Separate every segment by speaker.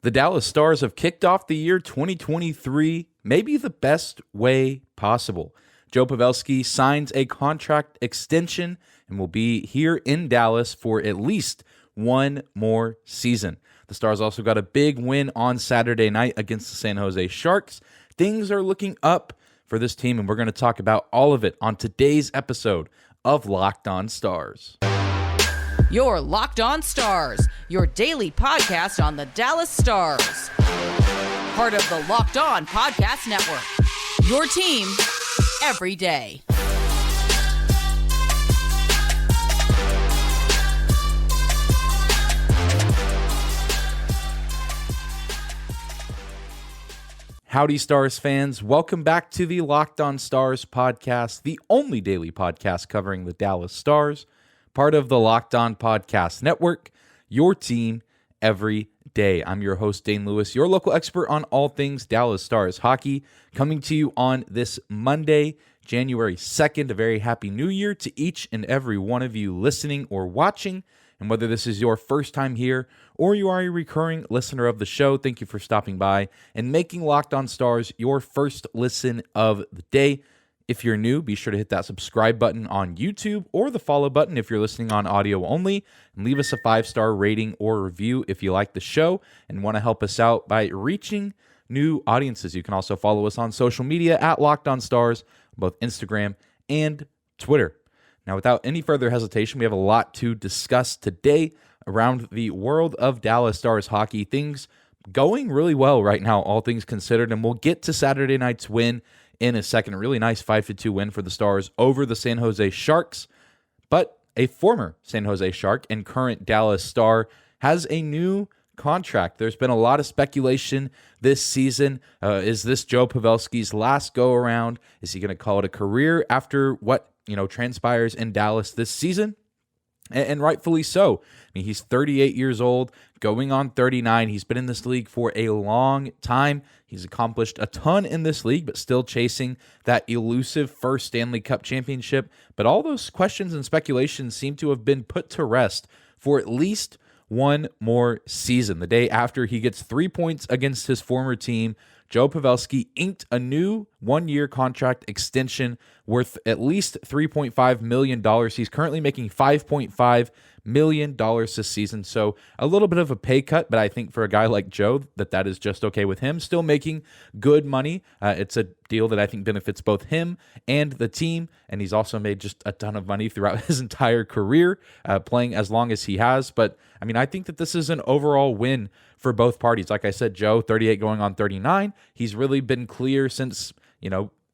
Speaker 1: The Dallas Stars have kicked off the year 2023 maybe the best way possible. Joe Pavelski signs a contract extension and will be here in Dallas for at least one more season. The Stars also got a big win on Saturday night against the San Jose Sharks. Things are looking up for this team, and we're going to talk about all of it on today's episode of Locked On Stars.
Speaker 2: Your Locked On Stars, your daily podcast on the Dallas Stars. Part of the Locked On Podcast Network. Your team every day.
Speaker 1: Howdy, Stars fans. Welcome back to the Locked On Stars podcast, the only daily podcast covering the Dallas Stars. Part of the Locked On Podcast Network, your team every day. I'm your host, Dane Lewis, your local expert on all things Dallas Stars hockey, coming to you on this Monday, January 2nd. A very happy new year to each and every one of you listening or watching. And whether this is your first time here or you are a recurring listener of the show, thank you for stopping by and making Locked On Stars your first listen of the day. If you're new, be sure to hit that subscribe button on YouTube or the follow button if you're listening on audio only. And leave us a 5-star rating or review if you like the show and want to help us out by reaching new audiences. You can also follow us on social media at Locked On Stars, both Instagram and Twitter. Now, without any further hesitation, we have a lot to discuss today around the world of Dallas Stars hockey. Things going really well right now, all things considered, and we'll get to Saturday night's win in a second. A really nice 5-2 win for the Stars over the San Jose Sharks. But a former San Jose Shark and current Dallas Star has a new contract. There's been a lot of speculation this season. Is this Joe Pavelski's last go-around? Is he going to call it a career after what transpires in Dallas this season? And rightfully so. I mean, he's 38 years old, going on 39. He's been in this league for a long time. He's accomplished a ton in this league, but still chasing that elusive first Stanley Cup championship. But all those questions and speculations seem to have been put to rest for at least one more season. The day after he gets 3 points against his former team, Joe Pavelski inked a new one-year contract extension worth at least $3.5 million. He's currently making $5.5 million this season, so a little bit of a pay cut, but I think for a guy like Joe, that is just okay with him. Still making good money. It's a deal that I think benefits both him and the team, and he's also made just a ton of money throughout his entire career, playing as long as he has. But, I mean, I think that this is an overall win for both parties. Like I said, Joe, 38 going on 39. He's really been clear since,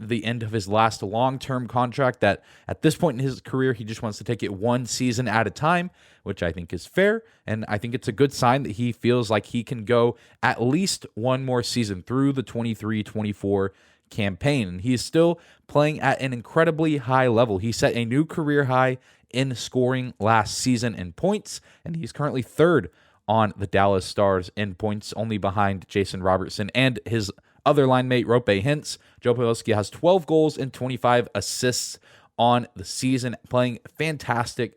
Speaker 1: the end of his last long-term contract that at this point in his career, he just wants to take it one season at a time, which I think is fair. And I think it's a good sign that he feels like he can go at least one more season through the 23-24 campaign. And he is still playing at an incredibly high level. He set a new career high in scoring last season in points, and he's currently third on the Dallas Stars in points, only behind Jason Robertson and his other line mate, Rope Hintz. Joe Pavelski has 12 goals and 25 assists on the season, playing fantastic.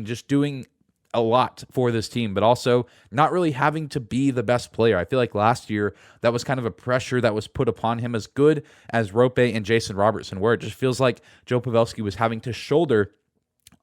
Speaker 1: Just doing a lot for this team, but also not really having to be the best player. I feel like last year, that was kind of a pressure that was put upon him, as good as Rope and Jason Robertson were. It just feels like Joe Pavelski was having to shoulder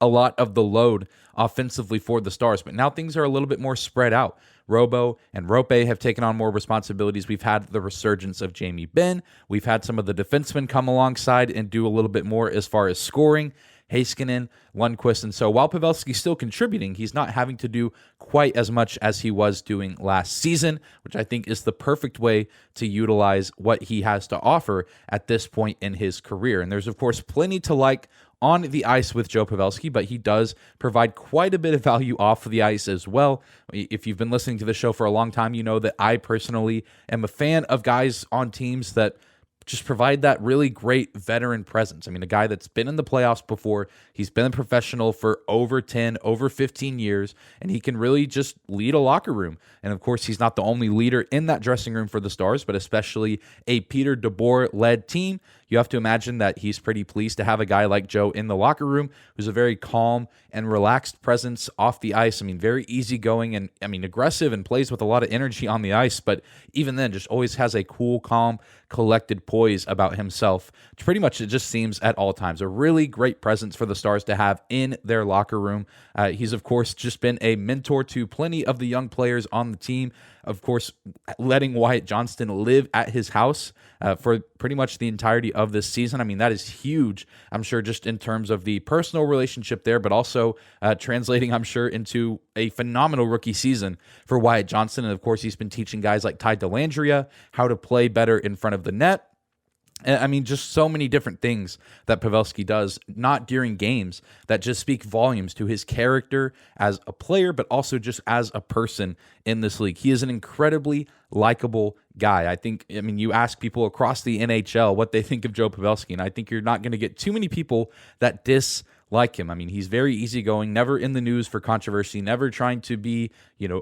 Speaker 1: a lot of the load offensively for the Stars, but now things are a little bit more spread out. Robo and Rope have taken on more responsibilities. We've had the resurgence of Jamie Benn. We've had some of the defensemen come alongside and do a little bit more as far as scoring. Heiskanen, Lundqvist, and so while Pavelski's still contributing, he's not having to do quite as much as he was doing last season, which I think is the perfect way to utilize what he has to offer at this point in his career. And there's, of course, plenty to like on the ice with Joe Pavelski, but he does provide quite a bit of value off of the ice as well. If you've been listening to the show for a long time, you know that I personally am a fan of guys on teams that just provide that really great veteran presence. I mean, a guy that's been in the playoffs before, he's been a professional for over 10, over 15 years, and he can really just lead a locker room. And of course, he's not the only leader in that dressing room for the Stars, but especially a Peter DeBoer-led team. You have to imagine that he's pretty pleased to have a guy like Joe in the locker room who's a very calm and relaxed presence off the ice. I mean, very easygoing and, aggressive and plays with a lot of energy on the ice, but even then just always has a cool, calm, collected poise about himself. Pretty much it just seems at all times a really great presence for the Stars to have in their locker room. He's, of course, just been a mentor to plenty of the young players on the team. Of course, letting Wyatt Johnston live at his house for pretty much the entirety of this season. I mean, that is huge, I'm sure, just in terms of the personal relationship there, but also translating, I'm sure, into a phenomenal rookie season for Wyatt Johnston. And, of course, he's been teaching guys like Ty Dellandrea how to play better in front of the net. I mean, just so many different things that Pavelski does, not during games, that just speak volumes to his character as a player, but also just as a person in this league. He is an incredibly likable guy. You ask people across the NHL what they think of Joe Pavelski, and I think you're not going to get too many people that dislike him. I mean, he's very easygoing, never in the news for controversy, never trying to be,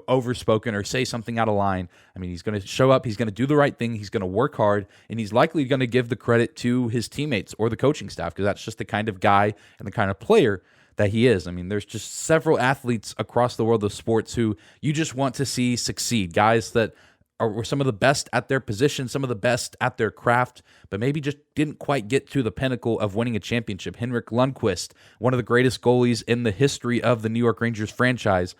Speaker 1: overspoken or say something out of line. I mean, he's going to show up, he's going to do the right thing, he's going to work hard, and he's likely going to give the credit to his teammates or the coaching staff, because that's just the kind of guy and the kind of player that he is. I mean, there's just several athletes across the world of sports who you just want to see succeed, guys that were some of the best at their position, some of the best at their craft, but maybe just didn't quite get to the pinnacle of winning a championship. Henrik Lundqvist, one of the greatest goalies in the history of the New York Rangers franchise,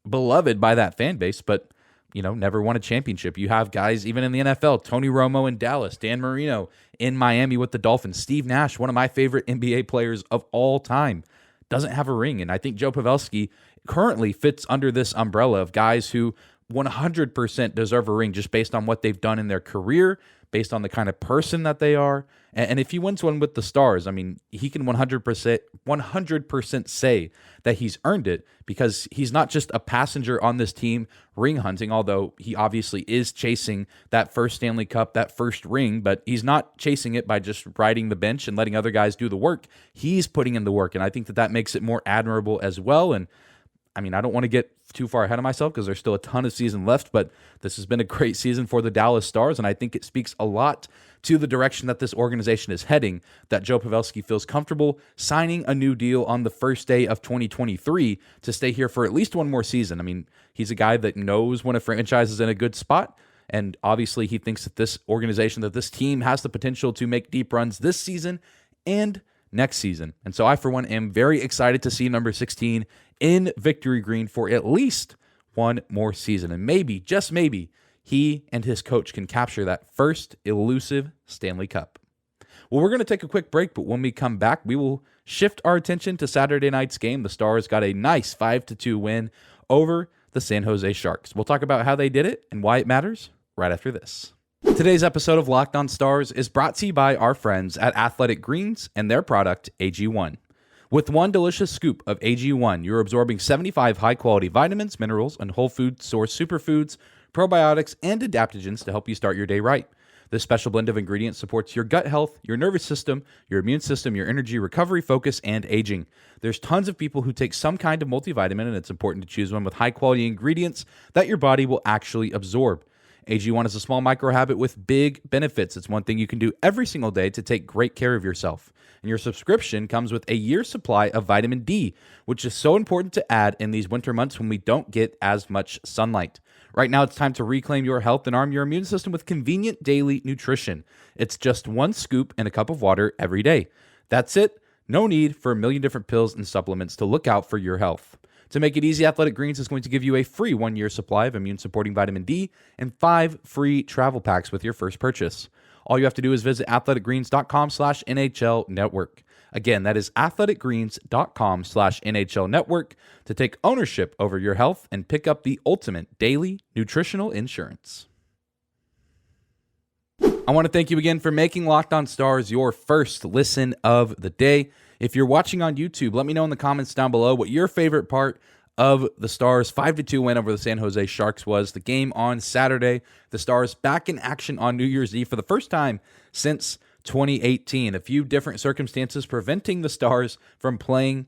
Speaker 1: beloved by that fan base, but never won a championship. You have guys even in the NFL, Tony Romo in Dallas, Dan Marino in Miami with the Dolphins, Steve Nash, one of my favorite NBA players of all time, doesn't have a ring. And I think Joe Pavelski currently fits under this umbrella of guys who 100% deserve a ring just based on what they've done in their career, based on the kind of person that they are. And if he wins one with the Stars, I mean, he can 100% say that he's earned it, because he's not just a passenger on this team ring hunting, although he obviously is chasing that first Stanley Cup, that first ring, but he's not chasing it by just riding the bench and letting other guys do the work. He's putting in the work, and I think that makes it more admirable as well. And I mean, I don't want to get too far ahead of myself because there's still a ton of season left, but this has been a great season for the Dallas Stars, and I think it speaks a lot to the direction that this organization is heading, that Joe Pavelski feels comfortable signing a new deal on the first day of 2023 to stay here for at least one more season. I mean, he's a guy that knows when a franchise is in a good spot, and obviously he thinks that this organization, that this team has the potential to make deep runs this season and next season. And so I, for one, am very excited to see number 16 in victory green for at least one more season. And maybe, just maybe, he and his coach can capture that first elusive Stanley Cup. Well, we're going to take a quick break, but when we come back, we will shift our attention to Saturday night's game. The Stars got a nice 5-2 win over the San Jose Sharks. We'll talk about how they did it and why it matters right after this. Today's episode of Locked On Stars is brought to you by our friends at Athletic Greens and their product, AG1. With one delicious scoop of AG1, you're absorbing 75 high-quality vitamins, minerals, and whole food source superfoods, probiotics, and adaptogens to help you start your day right. This special blend of ingredients supports your gut health, your nervous system, your immune system, your energy, recovery, focus, and aging. There's tons of people who take some kind of multivitamin, and it's important to choose one with high-quality ingredients that your body will actually absorb. AG1 is a small microhabit with big benefits. It's one thing you can do every single day to take great care of yourself. And your subscription comes with a year's supply of vitamin D, which is so important to add in these winter months when we don't get as much sunlight. Right now, it's time to reclaim your health and arm your immune system with convenient daily nutrition. It's just one scoop in a cup of water every day. That's it. No need for a million different pills and supplements to look out for your health. To make it easy, Athletic Greens is going to give you a free 1-year supply of immune-supporting vitamin D and 5 free travel packs with your first purchase. All you have to do is visit athleticgreens.com/NHL Network. Again, that is athleticgreens.com/NHL Network to take ownership over your health and pick up the ultimate daily nutritional insurance. I want to thank you again for making Locked On Stars your first listen of the day. If you're watching on YouTube, let me know in the comments down below what your favorite part of the Stars' 5-2 win over the San Jose Sharks was the game on Saturday. The Stars back in action on New Year's Eve for the first time since 2018. A few different circumstances preventing the Stars from playing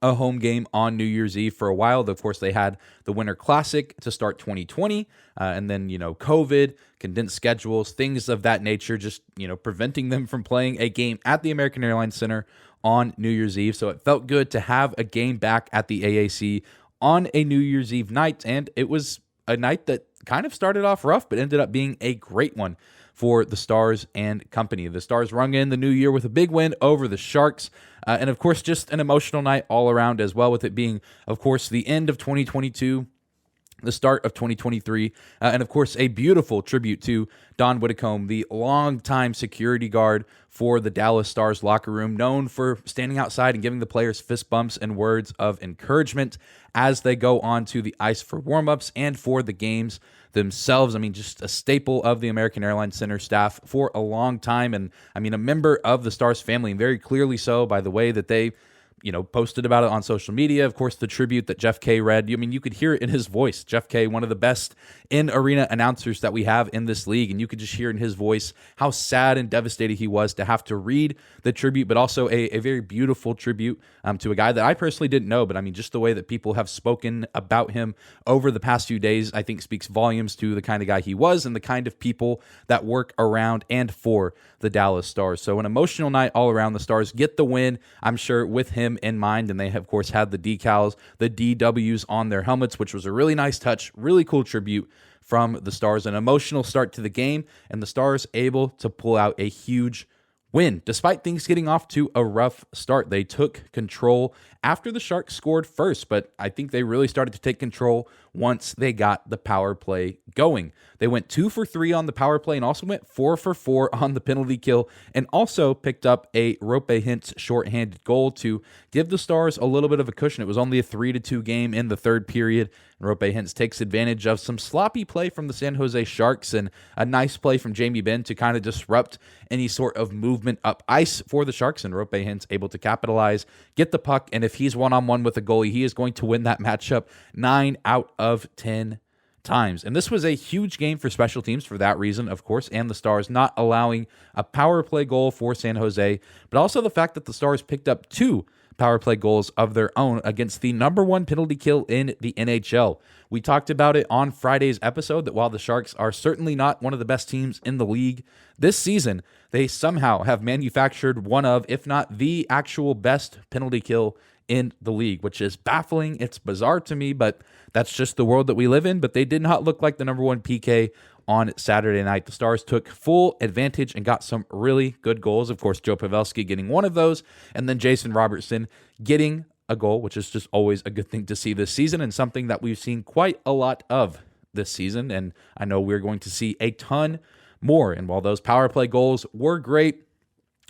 Speaker 1: a home game on New Year's Eve for a while. Of course, they had the Winter Classic to start 2020, and then, COVID, condensed schedules, things of that nature, just, preventing them from playing a game at the American Airlines Center on New Year's Eve. So it felt good to have a game back at the AAC on a New Year's Eve night, and it was a night that kind of started off rough, but ended up being a great one for the Stars and company. The Stars rung in the new year with a big win over the Sharks, and of course, just an emotional night all around as well, with it being, of course, the end of 2022, the start of 2023, and of course, a beautiful tribute to Don Whitcomb, the longtime security guard for the Dallas Stars locker room, known for standing outside and giving the players fist bumps and words of encouragement as they go onto the ice for warmups and for the games themselves. Just a staple of the American Airlines Center staff for a long time, and a member of the Stars family, and very clearly so by the way that they posted about it on social media. Of course, the tribute that Jeff Kay read, you could hear it in his voice. Jeff Kay, one of the best in-arena announcers that we have in this league, and you could just hear in his voice how sad and devastated he was to have to read the tribute, but also a very beautiful tribute to a guy that I personally didn't know, but just the way that people have spoken about him over the past few days, I think speaks volumes to the kind of guy he was and the kind of people that work around and for the Dallas Stars. So an emotional night all around. The Stars get the win, I'm sure, with him in mind, and they of course had the decals, the DWs on their helmets, which was a really nice touch, really cool tribute from the Stars. An emotional start to the game, and the Stars able to pull out a huge win. Despite things getting off to a rough start, they took control after the Sharks scored first, but I think they really started to take control once they got the power play going. They went 2 for 3 on the power play and also went 4 for 4 on the penalty kill, and also picked up a Rope Hintz shorthanded goal to give the Stars a little bit of a cushion. It was only a 3-2 game in the third period, and Rope Hintz takes advantage of some sloppy play from the San Jose Sharks and a nice play from Jamie Benn to kind of disrupt any sort of movement up ice for the Sharks, and Rope Hintz able to capitalize, get the puck, and if he's one-on-one with a goalie, he is going to win that matchup 9 out of 10 times. And this was a huge game for special teams for that reason, of course, and the Stars not allowing a power play goal for San Jose, but also the fact that the Stars picked up 2 power play goals of their own against the number 1 penalty kill in the NHL. We talked about it on Friday's episode that while the Sharks are certainly not one of the best teams in the league this season, they somehow have manufactured one of, if not the actual best penalty kill in the league, which is baffling. It's bizarre to me, but that's just the world that we live in. But they did not look like the number 1 PK on Saturday night. The Stars took full advantage and got some really good goals. Of course, Joe Pavelski getting one of those, and then Jason Robertson getting a goal, which is just always a good thing to see this season, and something that we've seen quite a lot of this season. And I know we're going to see a ton more. And while those power play goals were great,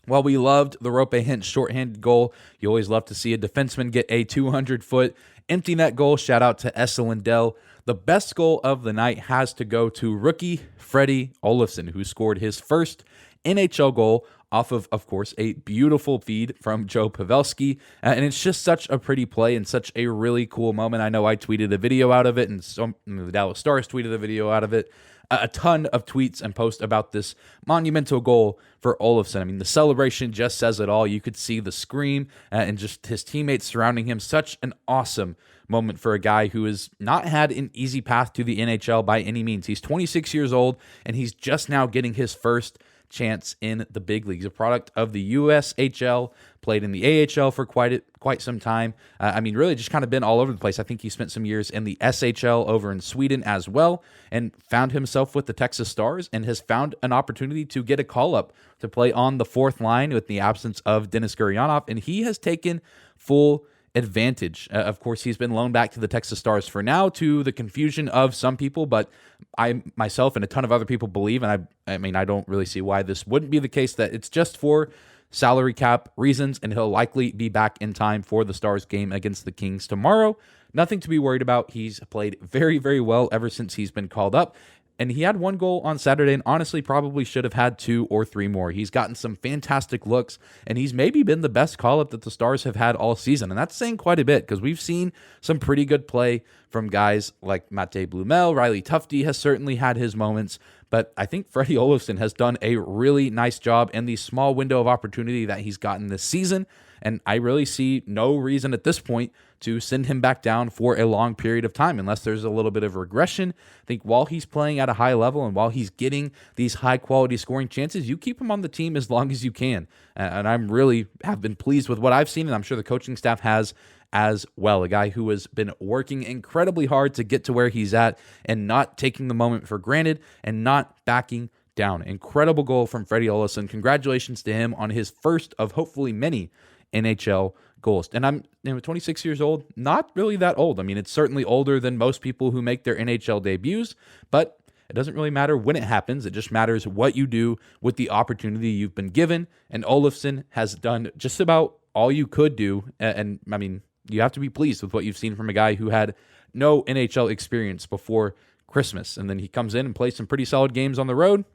Speaker 1: while we loved the Rope Hintz shorthanded goal, you always love to see a defenseman get a 200-foot empty net goal. Shout out to Esa Lindell. The best goal of the night has to go to rookie Freddie Olofsson, who scored his first NHL goal off of course, a beautiful feed from Joe Pavelski. And it's just such a pretty play and such a really cool moment. I know I tweeted a video out of it, and the Dallas Stars tweeted a video out of it. A ton of tweets and posts about this monumental goal for Olofsson. The celebration just says it all. You could see the scream and just his teammates surrounding him. Such an awesome moment for a guy who has not had an easy path to the NHL by any means. He's 26 years old, and he's just now getting his first chance in the big leagues. A product of the USHL, played in the AHL for quite some time. Really just kind of been all over the place. I think he spent some years in the SHL over in Sweden as well, and found himself with the Texas Stars, and has found an opportunity to get a call-up to play on the 4th line with the absence of Denis Gurianov, and he has taken full advantage. Of course, he's been loaned back to the Texas Stars for now, to the confusion of some people, but I myself and a ton of other people believe, and I don't really see why this wouldn't be the case, that it's just for salary cap reasons, and he'll likely be back in time for the Stars game against the Kings tomorrow. Nothing to be worried about. He's played very, very well ever since he's been called up. And he had one goal on Saturday and honestly probably should have had 2 or 3 more. He's gotten some fantastic looks, and he's maybe been the best call-up that the Stars have had all season. And that's saying quite a bit because we've seen some pretty good play from guys like Mate Blumel. Riley Tufte has certainly had his moments, but I think Freddie Olofsson has done a really nice job in the small window of opportunity that he's gotten this season. And I really see no reason at this point to send him back down for a long period of time unless there's a little bit of regression. I think while he's playing at a high level and while he's getting these high-quality scoring chances, you keep him on the team as long as you can. And I'm really have been pleased with what I've seen, and I'm sure the coaching staff has as well. A guy who has been working incredibly hard to get to where he's at and not taking the moment for granted and not backing down. Incredible goal from Freddie Olofsson. Congratulations to him on his first of hopefully many NHL goals. And I'm 26 years old, not really that old. I mean, it's certainly older than most people who make their NHL debuts, but it doesn't really matter when it happens. It just matters what you do with the opportunity you've been given. And Olofsson has done just about all you could do. And I mean, you have to be pleased with what you've seen from a guy who had no NHL experience before Christmas. And then he comes in and plays some pretty solid games on the road,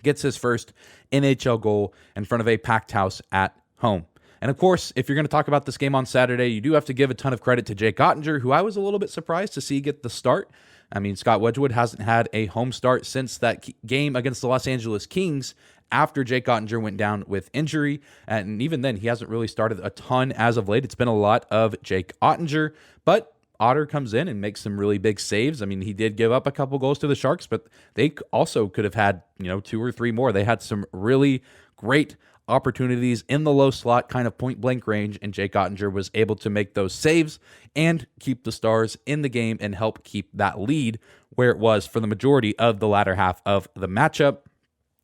Speaker 1: gets his first NHL goal in front of a packed house at home. And of course, if you're going to talk about this game on Saturday, you do have to give a ton of credit to Jake Ottinger, who I was a little bit surprised to see get the start. I mean, Scott Wedgwood hasn't had a home start since that game against the Los Angeles Kings after Jake Ottinger went down with injury. And even then, he hasn't really started a ton as of late. It's been a lot of Jake Ottinger, but Otter comes in and makes some really big saves. I mean, he did give up a couple goals to the Sharks, but they also could have had, 2 or 3 more. They had some really great opportunities in the low slot, kind of point blank range, and Jake Ottinger was able to make those saves and keep the Stars in the game and help keep that lead where it was for the majority of the latter half of the matchup.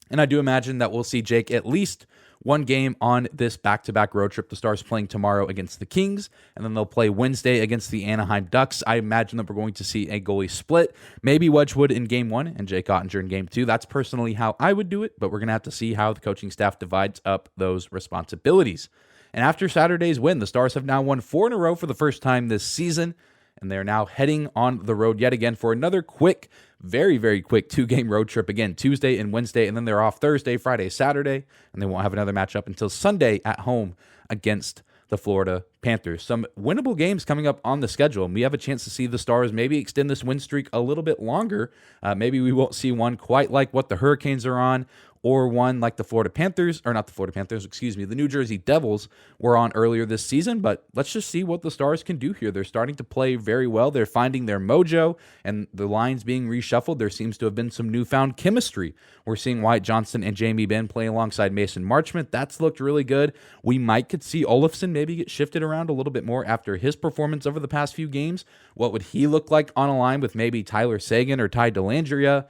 Speaker 1: And I do imagine that we'll see Jake at least one game on this back-to-back road trip. The Stars playing tomorrow against the Kings, and then they'll play Wednesday against the Anaheim Ducks. I imagine that we're going to see a goalie split, maybe Wedgwood in Game 1 and Jake Ottinger in Game 2. That's personally how I would do it, but we're going to have to see how the coaching staff divides up those responsibilities. And after Saturday's win, the Stars have now won 4 in a row for the first time this season, and they're now heading on the road yet again for another quick, very, very quick 2-game road trip. Again, Tuesday and Wednesday, and then they're off Thursday, Friday, Saturday, and they won't have another matchup until Sunday at home against the Florida Panthers. Some winnable games coming up on the schedule, and we have a chance to see the Stars maybe extend this win streak a little bit longer. Maybe we won't see one quite like what the Hurricanes are on, or one like the Florida Panthers, or not the Florida Panthers, the New Jersey Devils were on earlier this season. But let's just see what the Stars can do here. They're starting to play very well. They're finding their mojo, and the lines being reshuffled. There seems to have been some newfound chemistry. We're seeing Wyatt Johnston and Jamie Benn play alongside Mason Marchment. That's looked really good. We could see Olofsson maybe get shifted around a little bit more after his performance over the past few games. What would he look like on a line with maybe Tyler Seguin or Ty Dellandrea?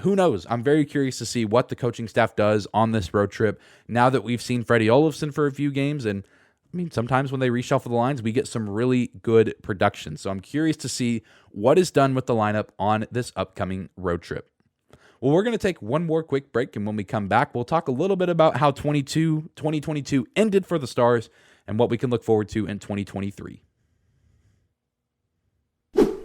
Speaker 1: Who knows? I'm very curious to see what the coaching staff does on this road trip now that we've seen Freddie Olofsson for a few games. And I mean, sometimes when they reshuffle the lines, we get some really good production. So I'm curious to see what is done with the lineup on this upcoming road trip. Well, we're going to take one more quick break, and when we come back, we'll talk a little bit about how 2022 ended for the Stars and what we can look forward to in 2023.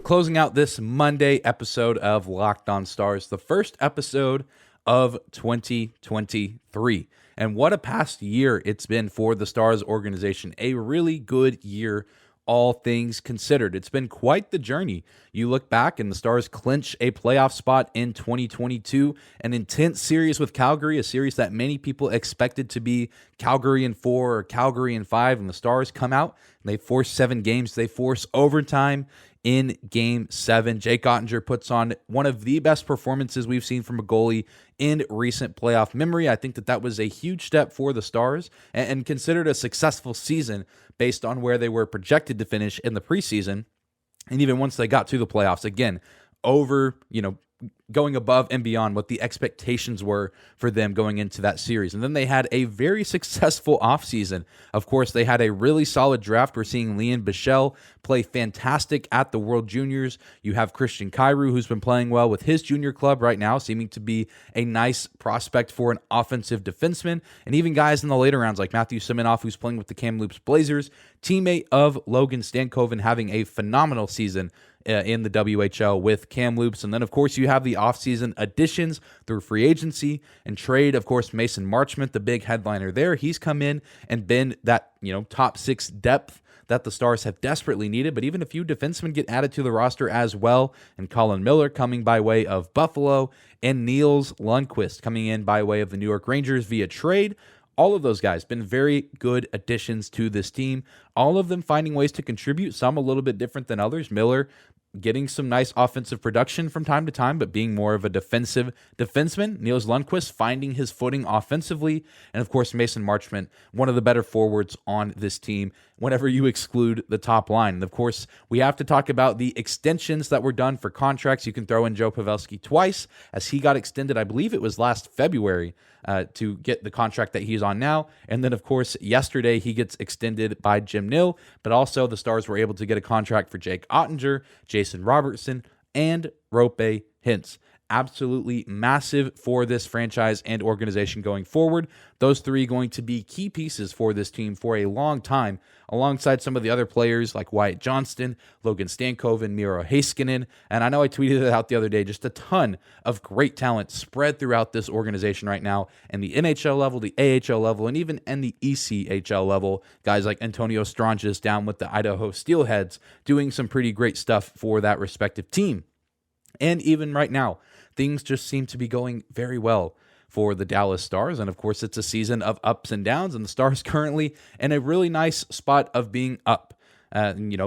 Speaker 1: Closing out this Monday episode of Locked On Stars, the first episode of 2023. And what a past year it's been for the Stars organization. A really good year, all things considered. It's been quite the journey. You look back and the Stars clinch a playoff spot in 2022, an intense series with Calgary, a series that many people expected to be Calgary in 4 or Calgary in 5, and the Stars come out and they force 7 games. They force overtime in Game 7. Jake Ottinger puts on one of the best performances we've seen from a goalie in recent playoff memory. I think that was a huge step for the Stars and considered a successful season based on where they were projected to finish in the preseason. And even once they got to the playoffs, again, going above and beyond what the expectations were for them going into that series. And then they had a very successful offseason. Of course, they had a really solid draft. We're seeing Lian Bichelle play fantastic at the World Juniors. You have Christian Kyrou, who's been playing well with his junior club right now, seeming to be a nice prospect for an offensive defenseman. And even guys in the later rounds like Matthew Simonoff, who's playing with the Kamloops Blazers, teammate of Logan Stankoven, having a phenomenal season in the WHL with kamloops. And then, of course, you have the offseason additions through free agency and trade. Of course, Mason Marchment, the big headliner there. He's come in and been that, top 6 depth that the Stars have desperately needed, but even a few defensemen get added to the roster as well, and Colin Miller coming by way of Buffalo, and Niels Lundqvist coming in by way of the New York Rangers via trade. All of those guys been very good additions to this team, all of them finding ways to contribute, some a little bit different than others. Miller getting some nice offensive production from time to time, but being more of a defensive defenseman. Niels Lundqvist finding his footing offensively. And of course, Mason Marchment, one of the better forwards on this team whenever you exclude the top line. And of course, we have to talk about the extensions that were done for contracts. You can throw in Joe Pavelski twice as he got extended, I believe it was last February, to get the contract that he's on now. And then, of course, yesterday he gets extended by Jim Nill, but also the Stars were able to get a contract for Jake Ottinger, Jason Robertson, and Rope Hintz. Absolutely massive for this franchise and organization going forward. Those 3 going to be key pieces for this team for a long time, alongside some of the other players like Wyatt Johnston, Logan Stankoven, Miro Heiskanen. And I know I tweeted it out the other day, just a ton of great talent spread throughout this organization right now, and the NHL level, the AHL level, and even in the ECHL level. Guys like Antonio Stranges down with the Idaho Steelheads doing some pretty great stuff for that respective team. And even right now, things just seem to be going very well for the Dallas Stars. And of course, it's a season of ups and downs, and the Stars currently in a really nice spot of being up.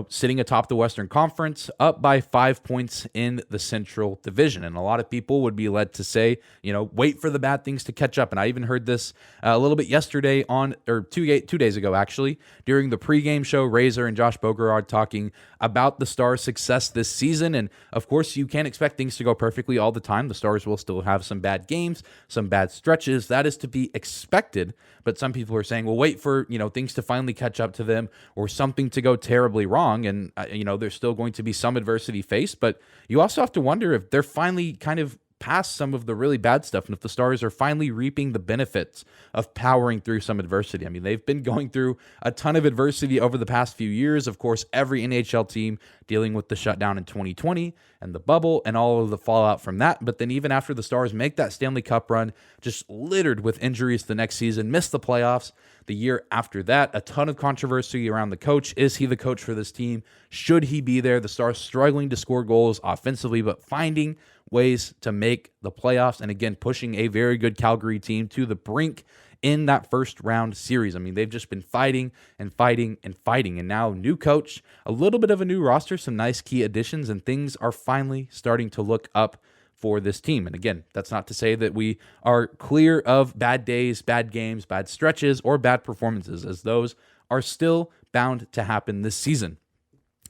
Speaker 1: Sitting atop the Western Conference, up by 5 points in the Central Division. And a lot of people would be led to say, wait for the bad things to catch up. And I even heard this a little bit yesterday two days ago, actually, during the pregame show, Razor and Josh Bogorad talking about the Stars' success this season. And of course, you can't expect things to go perfectly all the time. The Stars will still have some bad games, some bad stretches. That is to be expected. But some people are saying, well, wait for, things to finally catch up to them or something to go terribly wrong. And, there's still going to be some adversity faced. But you also have to wonder if they're finally kind of past some of the really bad stuff, and if the Stars are finally reaping the benefits of powering through some adversity. I mean, they've been going through a ton of adversity over the past few years. Of course, every NHL team dealing with the shutdown in 2020 and the bubble and all of the fallout from that. But then even after the Stars make that Stanley Cup run, just littered with injuries the next season, missed the playoffs the year after that, a ton of controversy around the coach. Is he the coach for this team? Should he be there? The Stars struggling to score goals offensively, but finding ways to make the playoffs, and again, pushing a very good Calgary team to the brink in that first round series. I mean, they've just been fighting and fighting and fighting, and now new coach, a little bit of a new roster, some nice key additions, and things are finally starting to look up for this team. And again, that's not to say that we are clear of bad days, bad games, bad stretches, or bad performances, as those are still bound to happen this season.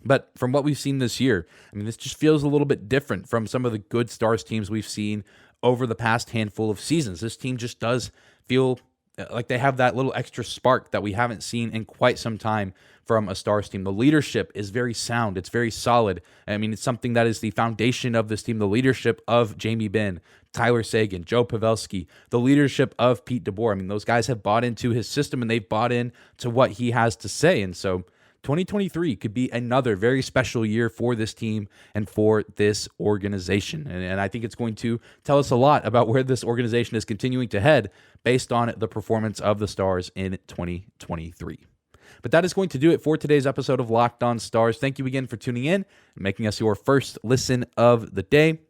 Speaker 1: But from what we've seen this year, I mean, this just feels a little bit different from some of the good Stars teams we've seen over the past handful of seasons. This team just does feel like they have that little extra spark that we haven't seen in quite some time from a Stars team. The leadership is very sound. It's very solid. I mean, it's something that is the foundation of this team. The leadership of Jamie Benn, Tyler Seguin, Joe Pavelski, the leadership of Pete DeBoer. I mean, those guys have bought into his system, and they've bought in to what he has to say. And so 2023 could be another very special year for this team and for this organization. And I think it's going to tell us a lot about where this organization is continuing to head based on the performance of the Stars in 2023. But that is going to do it for today's episode of Locked On Stars. Thank you again for tuning in and making us your first listen of the day.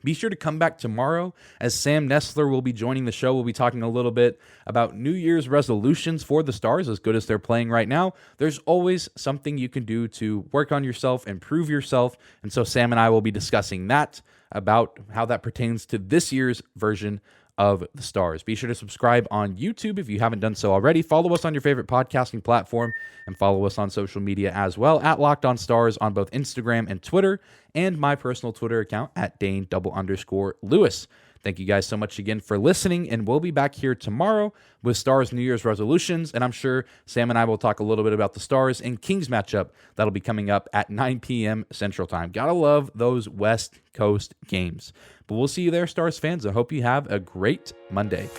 Speaker 1: Be sure to come back tomorrow as Sam Nestler will be joining the show. We'll be talking a little bit about New Year's resolutions for the Stars. As good as they're playing right now, there's always something you can do to work on yourself, improve yourself. And so Sam and I will be discussing that, about how that pertains to this year's version of the Stars. Be sure to subscribe on YouTube if you haven't done so already. Follow us on your favorite podcasting platform and follow us on social media as well at Locked On Stars on both Instagram and Twitter, and my personal Twitter account at Dane_Lewis. Thank you guys so much again for listening, and we'll be back here tomorrow with Stars New Year's resolutions, and I'm sure Sam and I will talk a little bit about the Stars and Kings matchup that'll be coming up at 9 p.m. Central Time. Gotta love those West Coast games. But we'll see you there, Stars fans. I hope you have a great Monday.